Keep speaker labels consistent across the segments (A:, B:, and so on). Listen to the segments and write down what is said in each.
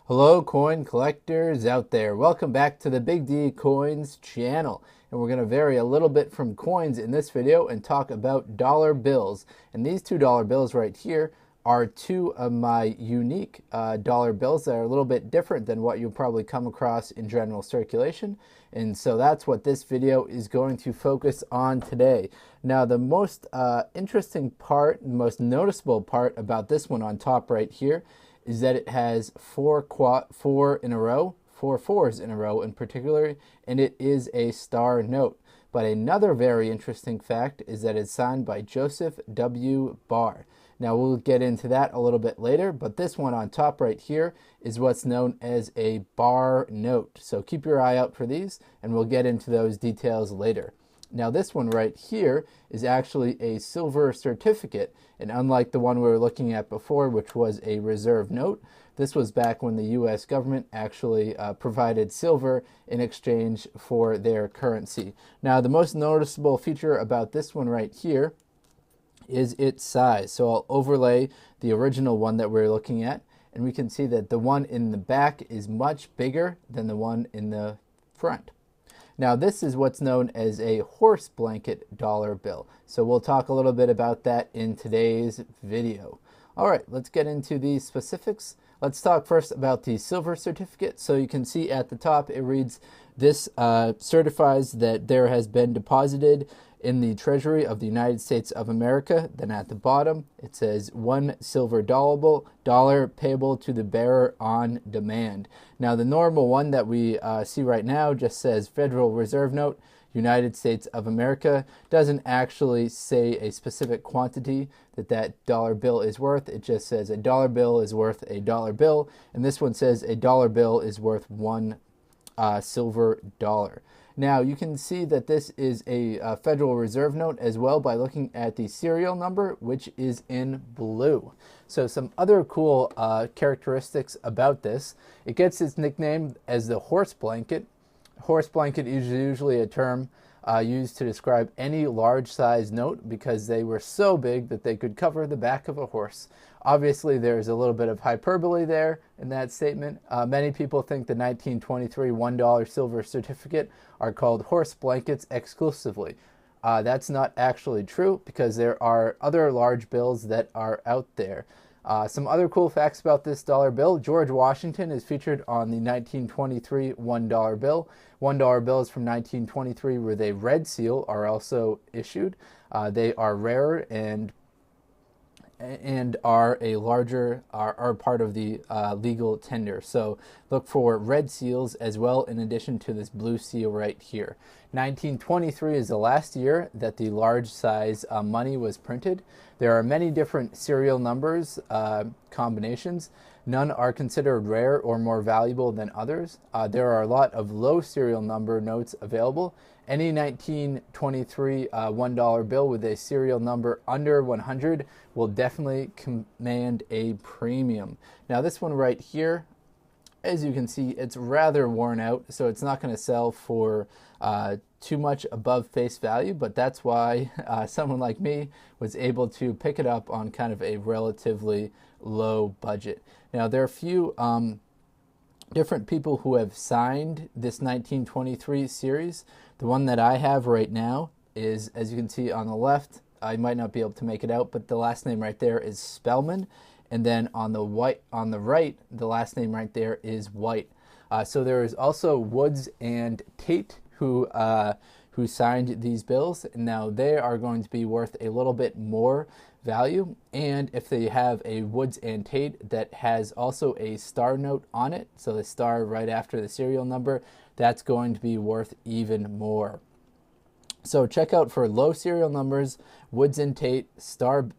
A: Hello coin collectors out there. Welcome back to the Big D Coins channel. And we're going to vary a little bit from coins in this video and talk about dollar bills. And these $2 bills right here are two of my unique dollar bills that are a little bit different than what you'll probably come across in general circulation. And so that's what this video is going to focus on today. Now, the most interesting part, the most noticeable part about this one on top right here is that it has four fours in a row in particular, and it is a star note. But another very interesting fact is that it's signed by Joseph W. Barr. Now we'll get into that a little bit later, but this one on top right here is what's known as a Barr note. So keep your eye out for these, and we'll get into those details later. Now this one right here is actually a silver certificate, and unlike the one we were looking at before, which was a reserve note, this was back when the US government actually provided silver in exchange for their currency. Now the most noticeable feature about this one right here is its size. So I'll overlay the original one that we're looking at, and we can see that the one in the back is much bigger than the one in the front. Now this is what's known as a horse blanket dollar bill. So we'll talk a little bit about that in today's video. All right, let's get into the specifics. Let's talk first about the silver certificate. So you can see at the top it reads, this certifies that there has been deposited in the Treasury of the United States of America. Then at the bottom it says $1 silver dollar payable to the bearer on demand. Now the normal one that we see right now just says Federal Reserve Note, United States of America. Doesn't actually say a specific quantity that dollar bill is worth. It just says a dollar bill is worth a dollar bill, and this one says a dollar bill is worth $1 silver dollar. Now you can see that this is a Federal Reserve note as well by looking at the serial number, which is in blue. So some other cool characteristics about this: it gets its nickname as the horse blanket. Horse blanket is usually a term used to describe any large size note because they were so big that they could cover the back of a horse. Obviously, there's a little bit of hyperbole there in that statement. Many people think the 1923 $1 silver certificate are called horse blankets exclusively. That's not actually true because there are other large bills that are out there. Some other cool facts about this dollar bill: George Washington is featured on the 1923 $1 bill. $1 bills from 1923 with a red seal are also issued. They are rarer and are a larger are part of the legal tender. So look for red seals as well in addition to this blue seal right here. 1923 is the last year that the large size money was printed. There are many different serial numbers combinations. None are considered rare or more valuable than others. There are a lot of low serial number notes available. Any 1923 $1 bill with a serial number under 100 will definitely command a premium. Now this one right here, as you can see, it's rather worn out, so it's not going to sell for too much above face value, but that's why someone like me was able to pick it up on kind of a relatively low budget. Now there are a few different people who have signed this 1923 series. The one that I have right now is, as you can see on the left, I might not be able to make it out, but the last name right there is Spellman, and then on the right, the last name right there is White. So there is also Woods and Tate who signed these bills. Now they are going to be worth a little bit more value, and if they have a Woods and Tate that has also a star note on it, so the star right after the serial number, that's going to be worth even more. So check out for low serial numbers, Woods and Tate, star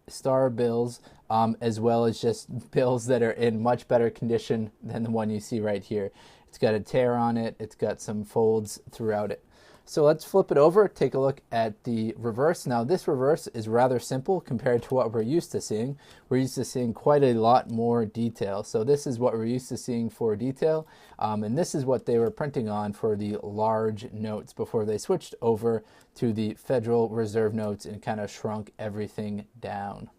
A: bills, as well as just bills that are in much better condition than the one you see right here. It's got a tear on it, it's got some folds throughout it. So let's flip it over, take a look at the reverse. Now this reverse is rather simple compared to what we're used to seeing. We're used to seeing quite a lot more detail. So this is what we're used to seeing for detail, and this is what they were printing on for the large notes before they switched over to the Federal Reserve notes and kind of shrunk everything down.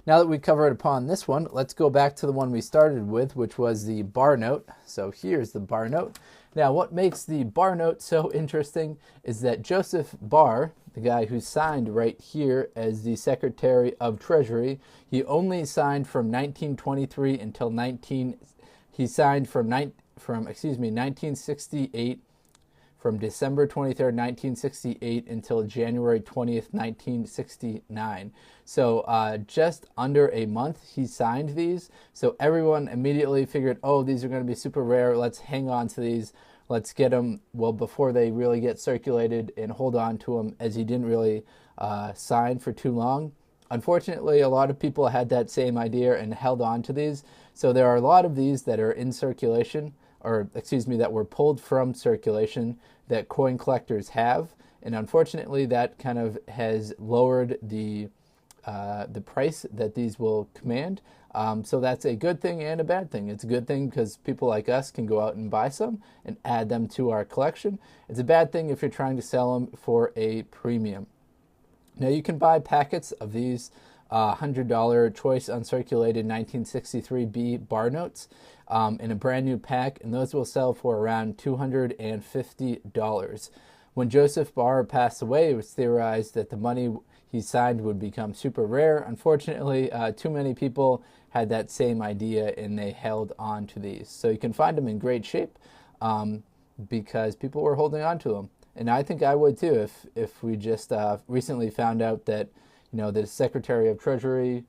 A: Now that we covered upon this one, let's go back to the one we started with, which was the bar note. So here's the bar note. Now, what makes the bar note so interesting is that Joseph Barr, the guy who signed right here as the Secretary of Treasury, he only signed from 1923 until 1968, from December 23rd, 1968 until January 20th, 1969. So just under a month he signed these. So everyone immediately figured, oh, these are going to be super rare. Let's hang on to these. Let's get them, well, before they really get circulated, and hold on to them, as he didn't really sign for too long. Unfortunately, a lot of people had that same idea and held on to these. So there are a lot of these that are in circulation, or excuse me, that were pulled from circulation, that coin collectors have, and unfortunately that kind of has lowered the price that these will command. So that's a good thing and a bad thing. It's a good thing because people like us can go out and buy some and add them to our collection. It's a bad thing if you're trying to sell them for a premium. Now you can buy packets of these $100 choice uncirculated 1963B bar notes in a brand new pack, and those will sell for around $250. When Joseph Barr passed away, it was theorized that the money he signed would become super rare. Unfortunately, too many people had that same idea and they held on to these. So you can find them in great shape because people were holding on to them. And I think I would too if we just recently found out that, you know, the Secretary of Treasury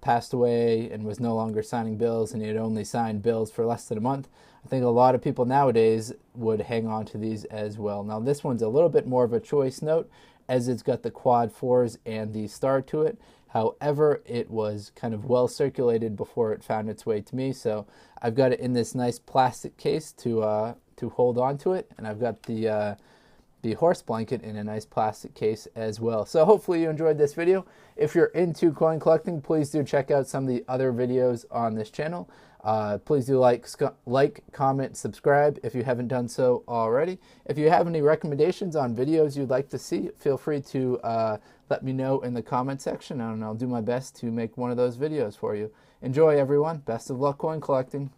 A: passed away and was no longer signing bills, and he had only signed bills for less than a month. I think a lot of people nowadays would hang on to these as well. Now this one's a little bit more of a choice note, as it's got the quad 4s and the star to it. However, it was kind of well circulated before it found its way to me, so I've got it in this nice plastic case to hold on to it, and I've got the horse blanket in a nice plastic case as well. So hopefully you enjoyed this video. If you're into coin collecting, please do check out some of the other videos on this channel. Please do like, comment, subscribe if you haven't done so already. If you have any recommendations on videos you'd like to see, feel free to let me know in the comment section, and I'll do my best to make one of those videos for you. Enjoy, everyone. Best of luck coin collecting.